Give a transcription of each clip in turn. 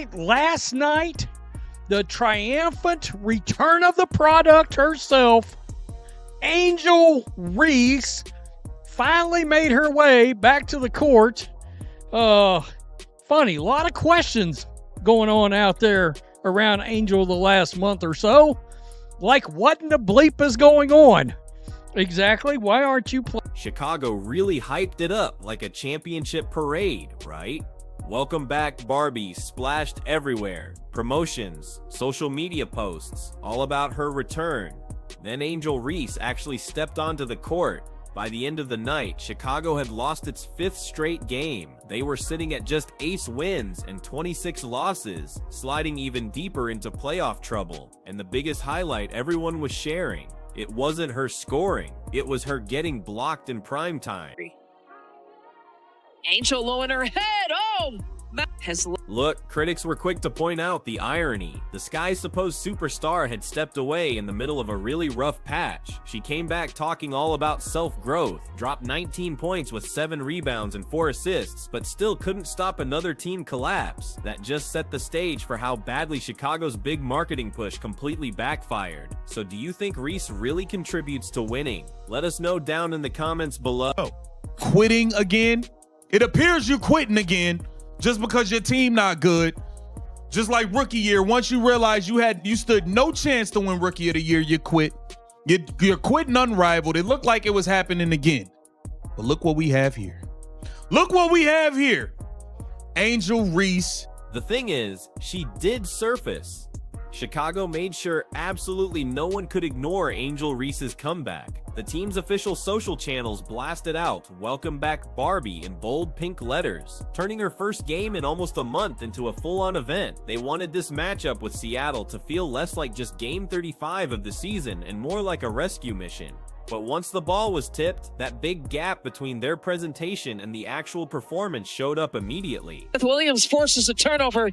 right, last night, the triumphant return of the product herself, Angel Reese, finally made her way back to the court. Funny, a lot of questions going on out there around Angel the last month or so. Like, what in the bleep is going on? Exactly, why aren't you playing? Chicago really hyped it up like a championship parade, right? Welcome back Barbie splashed everywhere. Promotions, social media posts, all about her return. Then Angel Reese actually stepped onto the court. By the end of the night, Chicago had lost its 5th straight game. They were sitting at just 8 wins and 26 losses, sliding even deeper into playoff trouble. And the biggest highlight everyone was sharing, it wasn't her scoring, it was her getting blocked in prime time. Angel low in her head. Oh, that has. Look, critics were quick to point out the irony. The Sky's supposed superstar had stepped away in the middle of a really rough patch. She came back talking all about self-growth, dropped 19 points with 7 rebounds and 4 assists, but still couldn't stop another team collapse. That just set the stage for how badly Chicago's big marketing push completely backfired. So do you think Reese really contributes to winning? Let us know down in the comments below. Quitting again? It appears you're quitting again just because your team not good. Just like rookie year, once you realize you stood no chance to win rookie of the year, you quit. You're quitting unrivaled. It looked like it was happening again. But look what we have here. Look what we have here. Angel Reese. The thing is, she did surface. Chicago made sure absolutely no one could ignore Angel Reese's comeback. The team's official social channels blasted out "Welcome back Barbie" in bold pink letters, turning her first game in almost a month into a full-on event. They wanted this matchup with Seattle to feel less like just game 35 of the season and more like a rescue mission. But once the ball was tipped, that big gap between their presentation and the actual performance showed up immediately. Williams forces a turnover.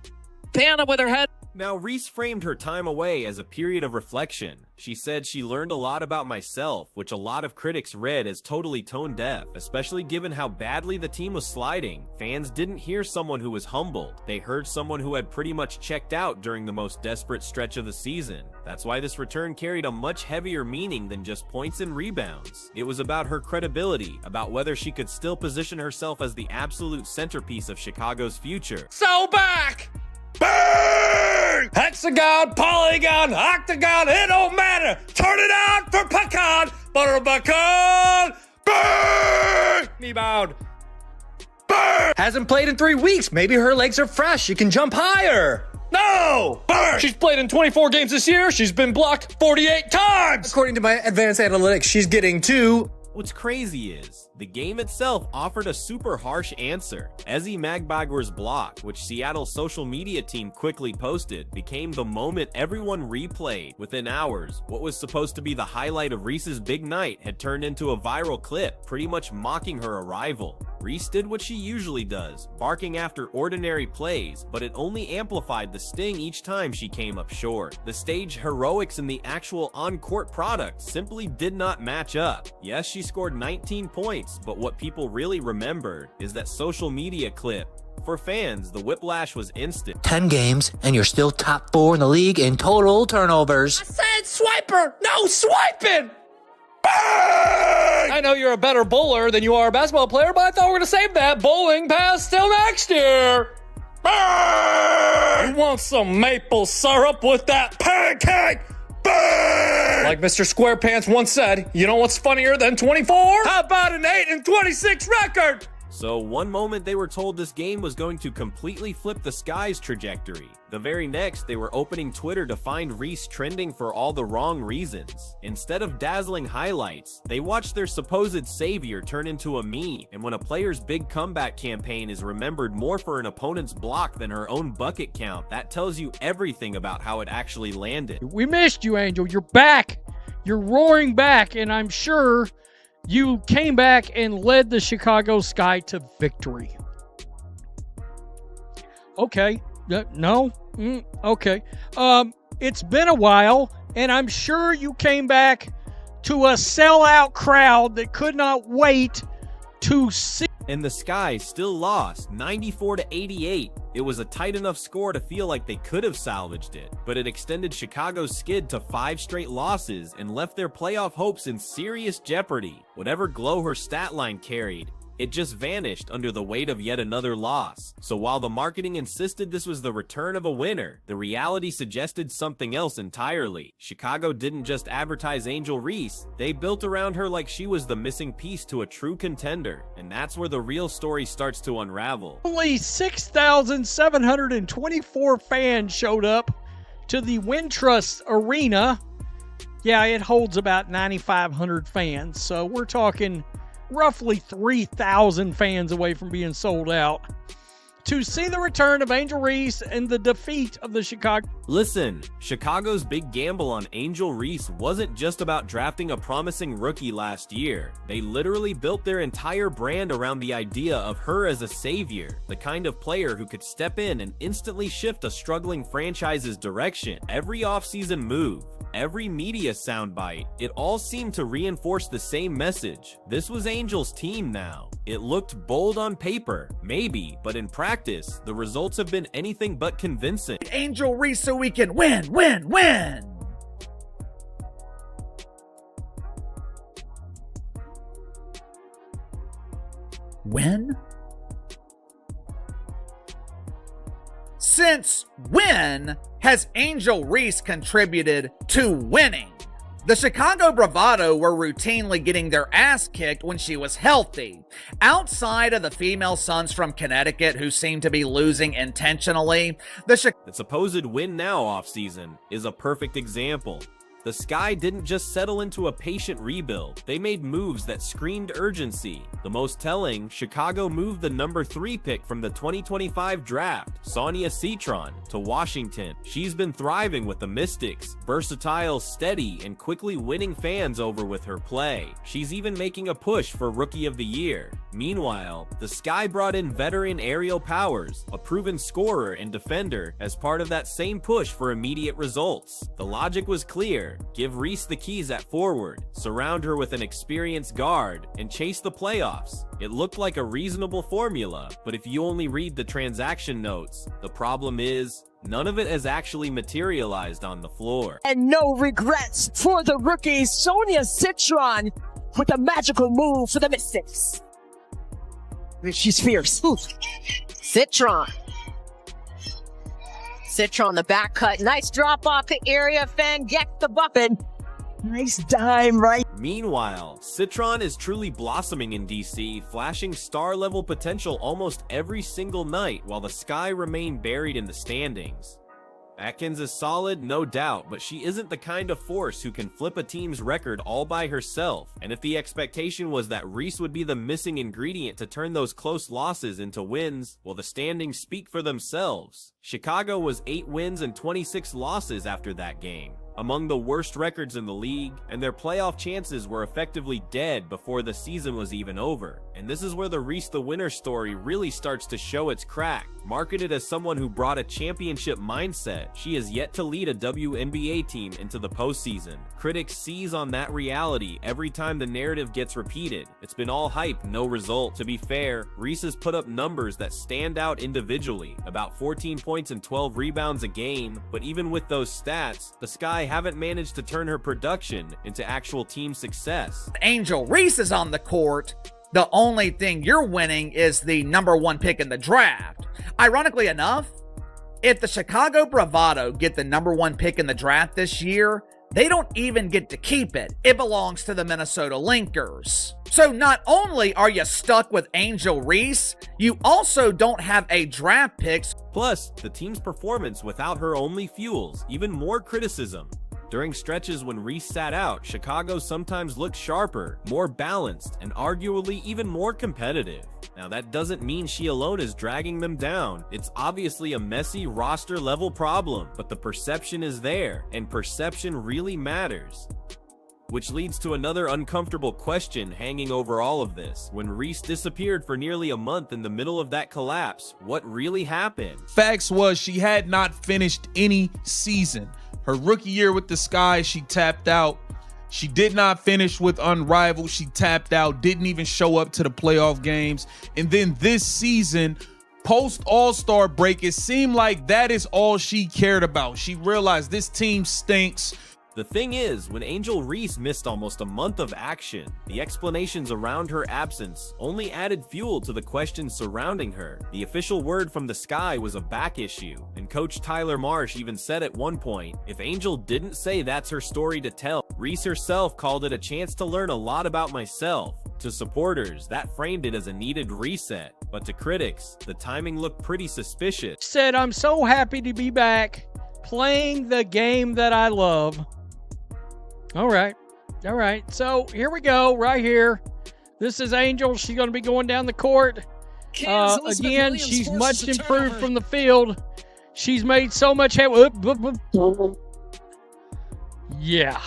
Diana with her head. Now, Reese framed her time away as a period of reflection. She said she learned a lot about myself, which a lot of critics read as totally tone-deaf, especially given how badly the team was sliding. Fans didn't hear someone who was humbled. They heard someone who had pretty much checked out during the most desperate stretch of the season. That's why this return carried a much heavier meaning than just points and rebounds. It was about her credibility, about whether she could still position herself as the absolute centerpiece of Chicago's future. So back! Bang! Hexagon, polygon, octagon, it don't matter. Turn it on for pecan, butter pecan. Bang! Rebound. Bang! Hasn't played in 3 weeks. Maybe her legs are fresh. She can jump higher. No! Bang! She's played in 24 games this year. She's been blocked 48 times. According to my advanced analytics, she's getting 2. What's crazy is, the game itself offered a super harsh answer. Ezi Magbagwer's block, which Seattle's social media team quickly posted, became the moment everyone replayed. Within hours, what was supposed to be the highlight of Reese's big night had turned into a viral clip, pretty much mocking her arrival. Reese did what she usually does, barking after ordinary plays, but it only amplified the sting each time she came up short. The stage heroics and the actual on-court product simply did not match up. Yes, she scored 19 points, but what people really remembered is that social media clip. For fans, the whiplash was instant. 10 games, and you're still top 4 in the league in total turnovers. I said swiper, no swiping! Bang! I know you're a better bowler than you are a basketball player, but I thought we were going to save that bowling pass till next year. Bang! You want some maple syrup with that pancake? Bang! Like Mr. SquarePants once said, you know what's funnier than 24? How about an 8-26 record? So one moment they were told this game was going to completely flip the Sky's trajectory. The very next, they were opening Twitter to find Reese trending for all the wrong reasons. Instead of dazzling highlights, they watched their supposed savior turn into a meme. And when a player's big comeback campaign is remembered more for an opponent's block than her own bucket count, that tells you everything about how it actually landed. We missed you, Angel. You're back. You're roaring back, and I'm sure you came back and led the Chicago Sky to victory. Okay. No? Okay. It's been a while, and I'm sure you came back to a sellout crowd that could not wait to see And the Sky still lost 94-88. It was a tight enough score to feel like they could have salvaged it, but it extended Chicago's skid to 5 straight losses and left their playoff hopes in serious jeopardy. Whatever glow her stat line carried, it just vanished under the weight of yet another loss. So while the marketing insisted this was the return of a winner, the reality suggested something else entirely. Chicago didn't just advertise Angel Reese, they built around her like she was the missing piece to a true contender. And that's where the real story starts to unravel. Only 6,724 fans showed up to the Wintrust Arena. Yeah, it holds about 9,500 fans, so we're talking roughly 3,000 fans away from being sold out to see the return of Angel Reese and the defeat of the Chicago. Listen, Chicago's big gamble on Angel Reese wasn't just about drafting a promising rookie last year. They literally built their entire brand around the idea of her as a savior, the kind of player who could step in and instantly shift a struggling franchise's direction. Every offseason move, every media soundbite, it all seemed to reinforce the same message. This was Angel's team now. It looked bold on paper, maybe, but in practice, the results have been anything but convincing. Angel Reese so we can win, win, win! Win? Since when has Angel Reese contributed to winning? The Chicago Bravado were routinely getting their ass kicked when she was healthy. Outside of the female Suns from Connecticut who seem to be losing intentionally, the supposed win now offseason is a perfect example. The Sky didn't just settle into a patient rebuild, they made moves that screamed urgency. The most telling, Chicago moved the number 3 pick from the 2025 draft, Sonia Citron, to Washington. She's been thriving with the Mystics, versatile, steady, and quickly winning fans over with her play. She's even making a push for Rookie of the Year. Meanwhile, the Sky brought in veteran Aerial Powers, a proven scorer and defender, as part of that same push for immediate results. The logic was clear. Give Reese the keys at forward, surround her with an experienced guard, and chase the playoffs. It looked like a reasonable formula, but if you only read the transaction notes, the problem is none of it has actually materialized on the floor. And no regrets for the rookie Sonia Citron with a magical move for the Mystics. She's fierce. Citron. Citron, the back cut. Nice drop off the area. Fan gets the bucket. Nice dime, right? Meanwhile, Citron is truly blossoming in DC, flashing star-level potential almost every single night while the Sky remain buried in the standings. Atkins is solid, no doubt, but she isn't the kind of force who can flip a team's record all by herself. And if the expectation was that Reese would be the missing ingredient to turn those close losses into wins, well, the standings speak for themselves. Chicago was 8 wins and 26 losses after that game, among the worst records in the league, and their playoff chances were effectively dead before the season was even over. And this is where the Reese the Winner story really starts to show its crack. Marketed as someone who brought a championship mindset, she has yet to lead a WNBA team into the postseason. Critics seize on that reality every time the narrative gets repeated. It's been all hype, no result. To be fair, Reese has put up numbers that stand out individually, about 14 points and 12 rebounds a game, but even with those stats, the Sky haven't managed to turn her production into actual team success. Angel Reese is on the court. The only thing you're winning is the number 1 pick in the draft. Ironically enough, if the Chicago Bravado get the number 1 pick in the draft this year, they don't even get to keep it. It belongs to the Minnesota Lynxers. So not only are you stuck with Angel Reese, you also don't have a draft pick. Plus, the team's performance without her only fuels even more criticism. During stretches when Reese sat out, Chicago sometimes looked sharper, more balanced, and arguably even more competitive. Now that doesn't mean she alone is dragging them down. It's obviously a messy roster-level problem, but the perception is there, and perception really matters. Which leads to another uncomfortable question hanging over all of this. When Reese disappeared for nearly a month in the middle of that collapse, what really happened? Facts was she had not finished any season. Her rookie year with the Sky, she tapped out. She did not finish with Unrivaled. She tapped out, didn't even show up to the playoff games. And then this season, post All-Star break, it seemed like that is all she cared about. She realized this team stinks. The thing is, when Angel Reese missed almost a month of action, the explanations around her absence only added fuel to the questions surrounding her. The official word from the Sky was a back issue, and Coach Tyler Marsh even said at one point, if Angel didn't say that's her story to tell, Reese herself called it a chance to learn a lot about myself. To supporters, that framed it as a needed reset, but to critics, the timing looked pretty suspicious. Said, I'm so happy to be back playing the game that I love. All right. So here we go, right here. This is Angel. She's going to be going down the court. Again, she's much improved from the field. She's made so much headway. Yeah.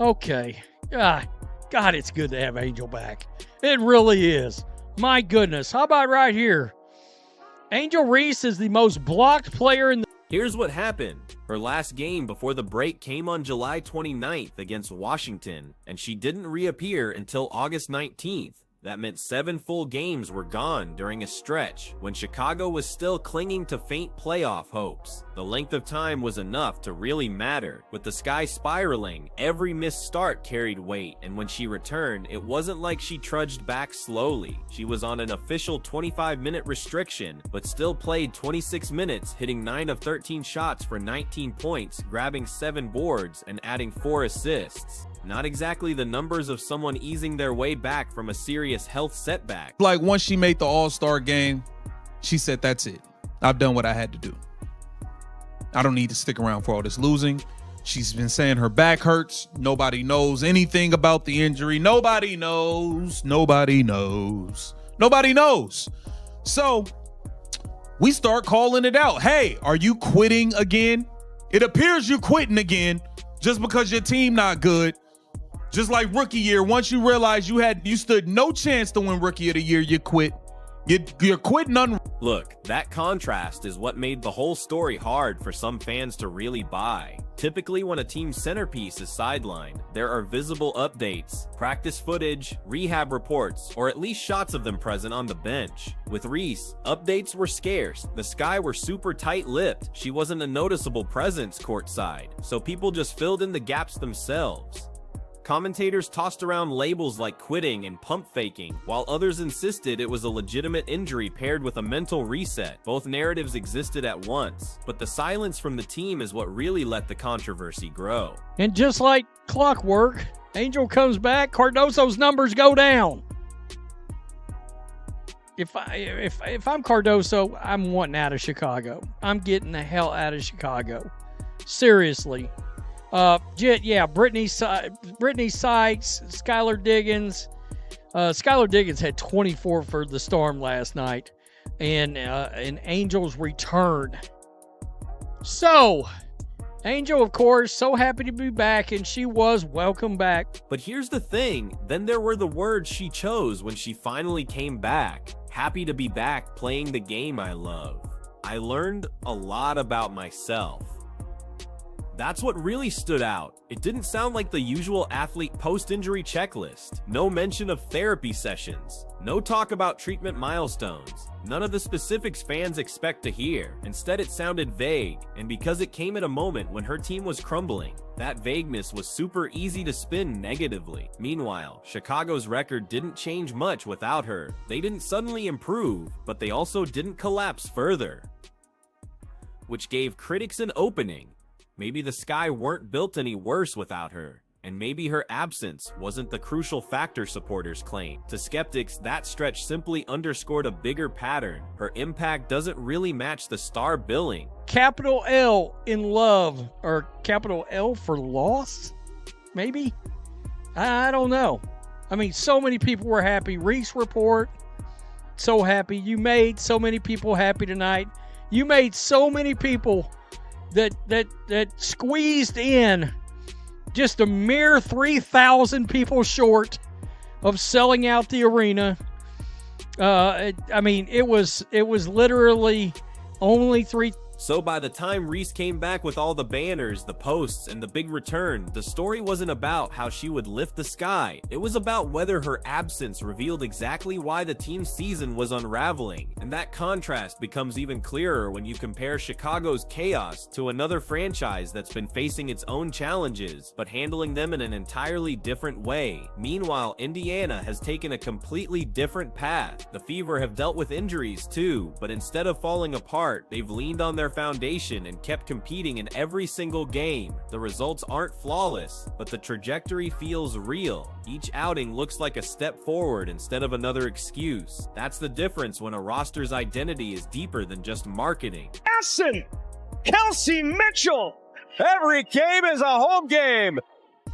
Okay. God, it's good to have Angel back. It really is. My goodness. How about right here? Angel Reese is the most blocked player in the... Here's what happened. Her last game before the break came on July 29th against Washington, and she didn't reappear until August 19th. That meant 7 full games were gone during a stretch when Chicago was still clinging to faint playoff hopes. The length of time was enough to really matter. With the Sky spiraling, every missed start carried weight, and when she returned, it wasn't like she trudged back slowly. She was on an official 25-minute restriction, but still played 26 minutes, hitting 9 of 13 shots for 19 points, grabbing 7 boards, and adding 4 assists. Not exactly the numbers of someone easing their way back from a serious health setback. Like once she made the All-Star game, she said, that's it. I've done what I had to do. I don't need to stick around for all this losing. She's been saying her back hurts. Nobody knows anything about the injury. Nobody knows. So we start calling it out. Hey, are you quitting again? It appears you're quitting again just because your team not good. Just like rookie year, once you realize you stood no chance to win rookie of the year, you quit. You're quitting. Look, that contrast is what made the whole story hard for some fans to really buy. Typically, when a team's centerpiece is sidelined, there are visible updates, practice footage, rehab reports, or at least shots of them present on the bench. With Reese, updates were scarce. The Sky were super tight-lipped. She wasn't a noticeable presence courtside, so people just filled in the gaps themselves. Commentators tossed around labels like quitting and pump faking, while others insisted it was a legitimate injury paired with a mental reset. Both narratives existed at once, but the silence from the team is what really let the controversy grow. And just like clockwork, Angel comes back, Cardoso's numbers go down. If I'm Cardoso, I'm wanting out of Chicago. I'm getting the hell out of Chicago. Seriously. Brittany Sykes, Skylar Diggins. Skylar Diggins had 24 for the Storm last night, and Angel's return. So, Angel, of course, so happy to be back, and she was welcome back. But here's the thing, then there were the words she chose when she finally came back. Happy to be back playing the game I love. I learned a lot about myself. That's what really stood out. It didn't sound like the usual athlete post-injury checklist. No mention of therapy sessions. No talk about treatment milestones. None of the specifics fans expect to hear. Instead, it sounded vague, and because it came at a moment when her team was crumbling, that vagueness was super easy to spin negatively. Meanwhile, Chicago's record didn't change much without her. They didn't suddenly improve, but they also didn't collapse further, which gave critics an opening. Maybe the Sky weren't built any worse without her, and maybe her absence wasn't the crucial factor supporters claim. To skeptics, that stretch simply underscored a bigger pattern. Her impact doesn't really match the star billing. Capital L in love, or capital L for loss? Maybe? I don't know. I mean, so many people were happy. Reese report, so happy. You made so many people happy tonight. You made so many people that squeezed in just a mere 3,000 people short of selling out the arena. I mean, it was literally only 3. So by the time Reese came back with all the banners, the posts, and the big return, the story wasn't about how she would lift the sky. It was about whether her absence revealed exactly why the team's season was unraveling. And that contrast becomes even clearer when you compare Chicago's chaos to another franchise that's been facing its own challenges, but handling them in an entirely different way. Meanwhile, Indiana has taken a completely different path. The Fever have dealt with injuries too, but instead of falling apart, they've leaned on their foundation and kept competing in every single game. The results aren't flawless, but the trajectory feels real. Each outing looks like a step forward instead of another excuse. That's the difference when a roster's identity is deeper than just marketing. Kelsey Mitchell! Every game is a home game!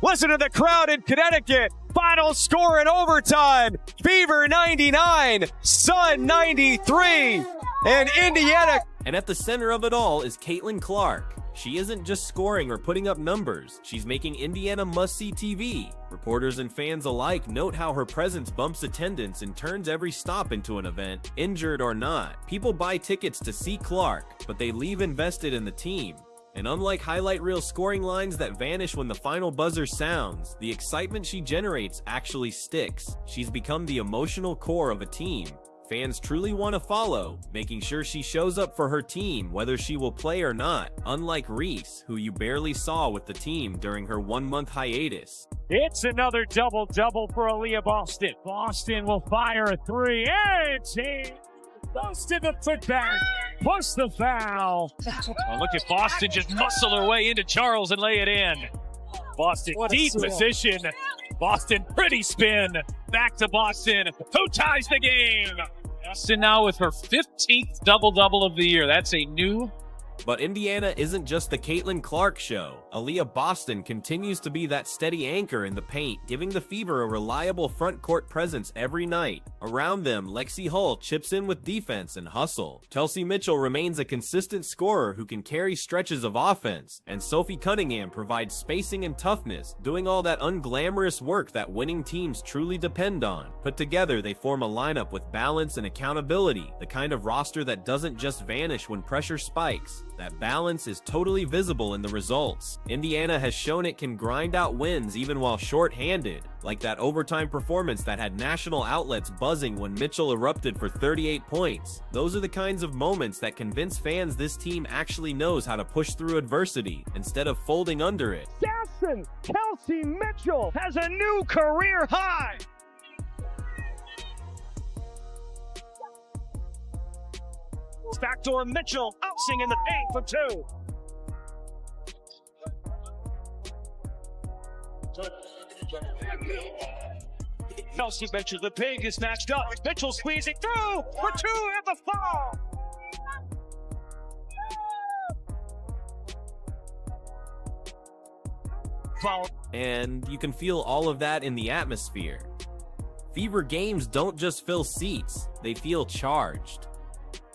Listen to the crowd in Connecticut. Final score in overtime. Fever 99, Sun 93, and Indiana. And at the center of it all is Caitlin Clark. She isn't just scoring or putting up numbers, she's making Indiana must-see TV. Reporters and fans alike note how her presence bumps attendance and turns every stop into an event, injured or not. People buy tickets to see Clark, but they leave invested in the team. And unlike highlight reel scoring lines that vanish when the final buzzer sounds, the excitement she generates actually sticks. She's become the emotional core of a team fans truly want to follow, making sure she shows up for her team whether she will play or not, unlike Reese, who you barely saw with the team during her 1-month hiatus. It's another double-double for Aaliyah Boston. Boston will fire a three, and it's in. Goes to the putback, plus the foul. Oh, look at Boston just muscle her way into Charles and lay it in. Boston deep position. Boston pretty spin. Back to Boston, who ties the game. Boston now with her 15th double-double of the year. That's a new. But Indiana isn't just the Caitlin Clark show. Aaliyah Boston continues to be that steady anchor in the paint, giving the Fever a reliable front court presence every night. Around them, Lexi Hull chips in with defense and hustle. Chelsea Mitchell remains a consistent scorer who can carry stretches of offense, and Sophie Cunningham provides spacing and toughness, doing all that unglamorous work that winning teams truly depend on. Put together, they form a lineup with balance and accountability, the kind of roster that doesn't just vanish when pressure spikes. That balance is totally visible in the results. Indiana has shown it can grind out wins even while short-handed, like that overtime performance that had national outlets buzzing when Mitchell erupted for 38 points. Those are the kinds of moments that convince fans this team actually knows how to push through adversity instead of folding under it. Kelsey Mitchell has a new career high. Backdoor Mitchell outsing in the paint for two. Kelsey Mitchell, the pig is matched up. Mitchell squeezing through for two at the fall. And you can feel all of that in the atmosphere. Fever games don't just fill seats, they feel charged.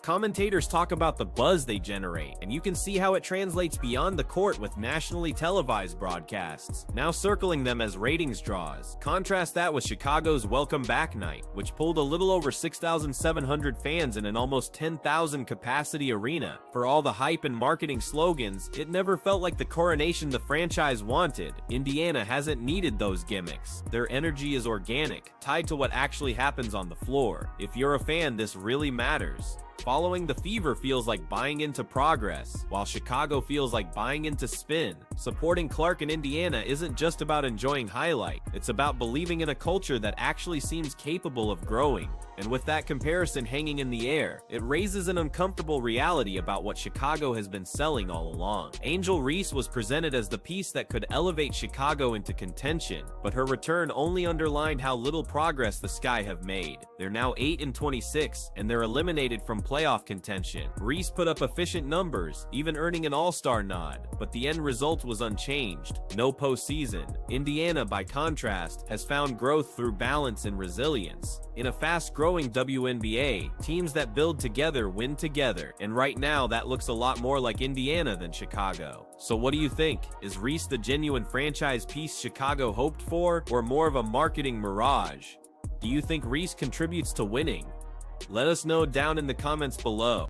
Commentators talk about the buzz they generate, and you can see how it translates beyond the court with nationally televised broadcasts, now circling them as ratings draws. Contrast that with Chicago's Welcome Back Night, which pulled a little over 6,700 fans in an almost 10,000 capacity arena. For all the hype and marketing slogans, it never felt like the coronation the franchise wanted. Indiana hasn't needed those gimmicks. Their energy is organic, tied to what actually happens on the floor. If you're a fan, this really matters. Following the Fever feels like buying into progress, while Chicago feels like buying into spin. Supporting Clark in Indiana isn't just about enjoying highlight, it's about believing in a culture that actually seems capable of growing. And with that comparison hanging in the air, it raises an uncomfortable reality about what Chicago has been selling all along. Angel Reese was presented as the piece that could elevate Chicago into contention, but her return only underlined how little progress the Sky have made. They're now 8-26, and they're eliminated from playoff contention. Reese put up efficient numbers, even earning an all-star nod, but the end result was unchanged. No postseason. Indiana, by contrast, has found growth through balance and resilience. In a fast-growing WNBA, teams that build together win together, and right now that looks a lot more like Indiana than Chicago. So what do you think? Is Reese the genuine franchise piece Chicago hoped for, or more of a marketing mirage? Do you think Reese contributes to winning? Let us know down in the comments below.